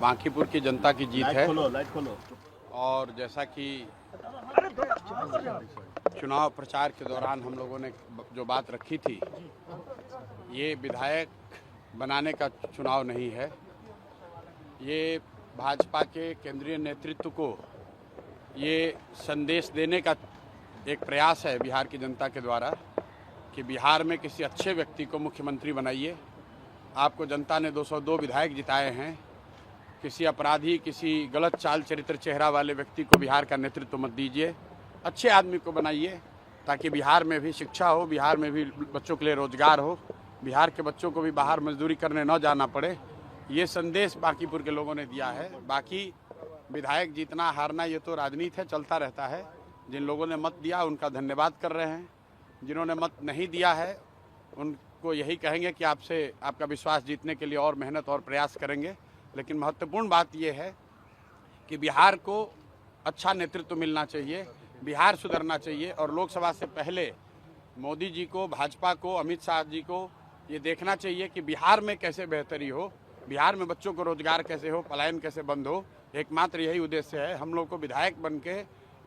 बांकीपुर की जनता की जीत है। लाइट खोलो। और जैसा कि चुनाव प्रचार के दौरान हम लोगों ने जो बात रखी थी, ये विधायक बनाने का चुनाव नहीं है, ये भाजपा के केंद्रीय नेतृत्व को ये संदेश देने का एक प्रयास है बिहार की जनता के द्वारा कि बिहार में किसी अच्छे व्यक्ति को मुख्यमंत्री बनाइए। आपको जनता ने 202 विधायक जिताए हैं। किसी अपराधी, किसी गलत चाल चरित्र चेहरा वाले व्यक्ति को बिहार का नेतृत्व मत दीजिए। अच्छे आदमी को बनाइए ताकि बिहार में भी शिक्षा हो, बिहार में भी बच्चों के लिए रोजगार हो, बिहार के बच्चों को भी बाहर मजदूरी करने न जाना पड़े। ये संदेश बांकीपुर के लोगों ने दिया है। बाकी विधायक जीतना हारना ये तो राजनीति है, चलता रहता है। जिन लोगों ने मत दिया उनका धन्यवाद कर रहे हैं, जिन्होंने मत नहीं दिया है उनको यही कहेंगे कि आपसे आपका विश्वास जीतने के लिए और मेहनत और प्रयास करेंगे। लेकिन महत्वपूर्ण बात यह है कि बिहार को अच्छा नेतृत्व मिलना चाहिए, बिहार सुधरना चाहिए। और लोकसभा से पहले मोदी जी को, भाजपा को, अमित शाह जी को ये देखना चाहिए कि बिहार में कैसे बेहतरी हो, बिहार में बच्चों को रोजगार कैसे हो, पलायन कैसे बंद हो। एकमात्र यही उद्देश्य है। हम लोग को विधायक बन के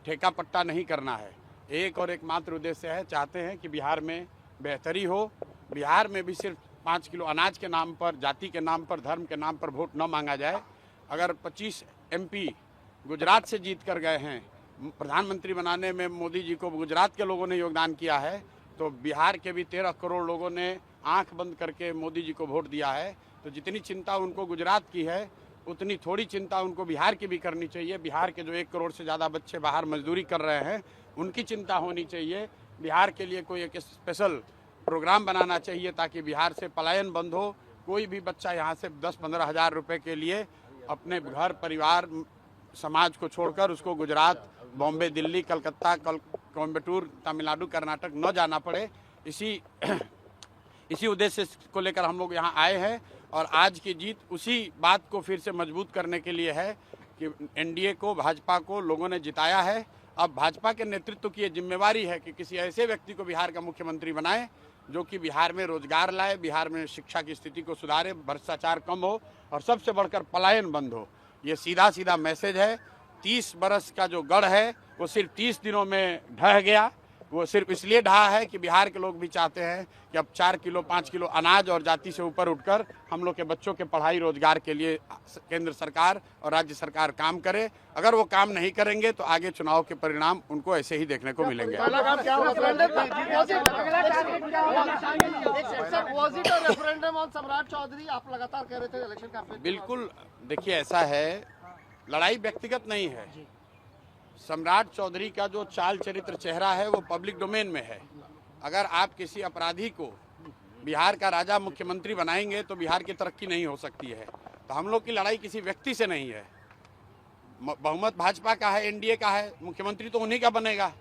ठेका पट्टा नहीं करना है। एक और एकमात्र उद्देश्य है, चाहते हैं कि बिहार में बेहतरी हो। बिहार में भी सिर्फ 5 किलो अनाज के नाम पर, जाति के नाम पर, धर्म के नाम पर वोट न मांगा जाए। अगर 25 MP गुजरात से जीत कर गए हैं, प्रधानमंत्री बनाने में मोदी जी को गुजरात के लोगों ने योगदान किया है, तो बिहार के भी 13 करोड़ लोगों ने आंख बंद करके मोदी जी को वोट दिया है। तो जितनी चिंता उनको गुजरात की है, उतनी थोड़ी चिंता उनको बिहार की भी करनी चाहिए। बिहार के जो 1 करोड़ से ज़्यादा बच्चे बाहर मजदूरी कर रहे हैं, उनकी चिंता होनी चाहिए। बिहार के लिए कोई एक स्पेशल प्रोग्राम बनाना चाहिए ताकि बिहार से पलायन बंद हो। कोई भी बच्चा यहाँ से 10-15 हज़ार रुपये के लिए अपने घर, परिवार, समाज को छोड़कर उसको गुजरात, बॉम्बे, दिल्ली, कलकत्ता, कोयम्बटूर, तमिलनाडु, कर्नाटक न जाना पड़े। इसी उद्देश्य को लेकर हम लोग यहाँ आए हैं। और आज की जीत उसी बात को फिर से मजबूत करने के लिए है कि NDA को, भाजपा को लोगों ने जिताया है। अब भाजपा के नेतृत्व की ये जिम्मेवारी है कि किसी ऐसे व्यक्ति को बिहार का मुख्यमंत्री बनाए जो कि बिहार में रोजगार लाए, बिहार में शिक्षा की स्थिति को सुधारे, भ्रष्टाचार कम हो और सबसे बढ़कर पलायन बंद हो। ये सीधा सीधा मैसेज है। 30 बरस का जो गढ़ है वो सिर्फ 30 दिनों में ढह गया। वो सिर्फ इसलिए ढहा है कि बिहार के लोग भी चाहते हैं कि अब 4 किलो 5 किलो अनाज और जाति से ऊपर उठकर हम लोग के बच्चों के पढ़ाई, रोजगार के लिए केंद्र सरकार और राज्य सरकार काम करे। अगर वो काम नहीं करेंगे तो आगे चुनाव के परिणाम उनको ऐसे ही देखने को मिलेंगे। बिल्कुल, देखिए ऐसा है, लड़ाई व्यक्तिगत नहीं है। सम्राट चौधरी का जो चाल चरित्र चेहरा है वो पब्लिक डोमेन में है। अगर आप किसी अपराधी को बिहार का राजा मुख्यमंत्री बनाएंगे तो बिहार की तरक्की नहीं हो सकती है। तो हम लोग की लड़ाई किसी व्यक्ति से नहीं है। बहुमत भाजपा का है, NDA का है, मुख्यमंत्री तो उन्हीं का बनेगा।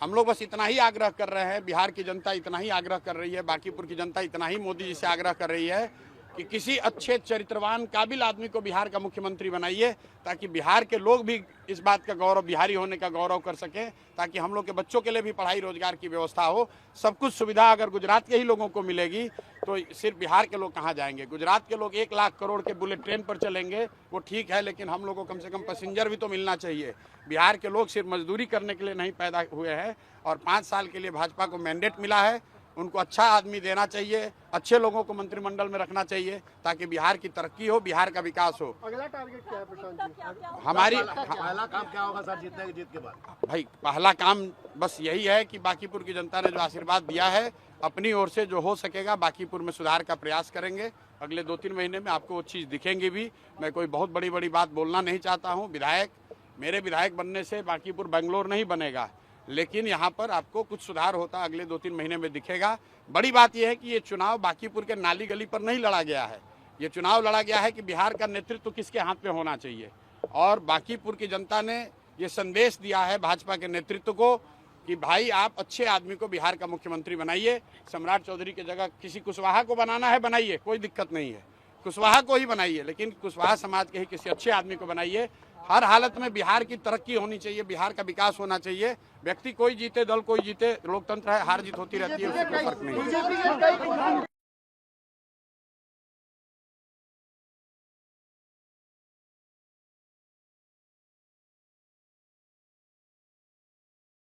हम लोग बस इतना ही आग्रह कर रहे हैं, बिहार की जनता इतना ही आग्रह कर रही है, बांकीपुर की जनता इतना ही मोदी जी से आग्रह कर रही है कि किसी अच्छे चरित्रवान काबिल आदमी को बिहार का मुख्यमंत्री बनाइए ताकि बिहार के लोग भी इस बात का गौरव, बिहारी होने का गौरव कर सकें, ताकि हम लोग के बच्चों के लिए भी पढ़ाई, रोजगार की व्यवस्था हो। सब कुछ सुविधा अगर गुजरात के ही लोगों को मिलेगी तो सिर्फ बिहार के लोग कहाँ जाएंगे। गुजरात के लोग 1 लाख करोड़ के बुलेट ट्रेन पर चलेंगे, वो ठीक है, लेकिन हम लोग को कम से कम पैसेंजर भी तो मिलना चाहिए। बिहार के लोग सिर्फ मजदूरी करने के लिए नहीं पैदा हुए हैं। और 5 साल के लिए भाजपा को मैंडेट मिला है, उनको अच्छा आदमी देना चाहिए, अच्छे लोगों को मंत्रिमंडल में रखना चाहिए ताकि बिहार की तरक्की हो, बिहार का विकास हो। अगला टारगेट क्या है प्रशांत जी? हमारी पहला काम क्या होगा सर जीतने की जीत के बाद? भाई पहला काम बस यही है कि बांकीपुर की जनता ने जो आशीर्वाद दिया है, अपनी ओर से जो हो सकेगा बांकीपुर में सुधार का प्रयास करेंगे। अगले 2-3 महीने में आपको वो चीज़ दिखेंगी भी। मैं कोई बहुत बड़ी बात बोलना नहीं चाहता हूँ। मेरे विधायक बनने से बांकीपुर बेंगलोर नहीं बनेगा, लेकिन यहाँ पर आपको कुछ सुधार होता अगले 2-3 महीने में दिखेगा। बड़ी बात यह है कि ये चुनाव बांकीपुर के नाली गली पर नहीं लड़ा गया है। ये चुनाव लड़ा गया है कि बिहार का नेतृत्व किसके हाथ में होना चाहिए। और बांकीपुर की जनता ने ये संदेश दिया है भाजपा के नेतृत्व को कि भाई आप अच्छे आदमी को बिहार का मुख्यमंत्री बनाइए। सम्राट चौधरी की जगह किसी कुशवाहा को बनाना है, बनाइए, कोई दिक्कत नहीं है, कुशवाहा को ही बनाइए, लेकिन कुशवाहा समाज के ही किसी अच्छे आदमी को बनाइए। हर हालत में बिहार की तरक्की होनी चाहिए, बिहार का विकास होना चाहिए। व्यक्ति कोई जीते, दल कोई जीते, लोकतंत्र है, हार जीत होती रहती है, उससे कोई फर्क नहीं है।